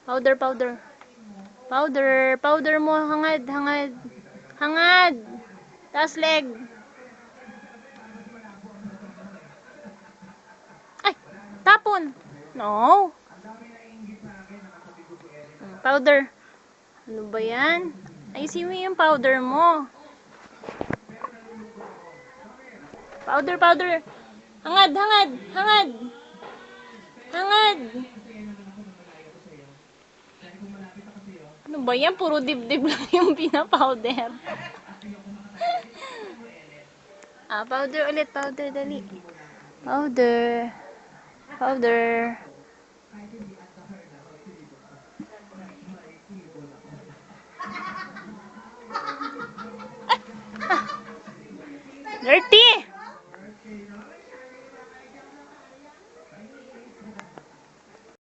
Powder, powder. Powder, powder mo. Hangad, hangad. Hangad. Taas leg. Ay, tapon. No. Powder. Ano ba yan? Ayusin mo yung powder mo. Powder, powder. Hangad, hangad, hangad. Hangad. Ano ba yan? Puro dibdib lang yung pinapowder. Powder ulit. Powder, dali. Powder. Powder. Dirty!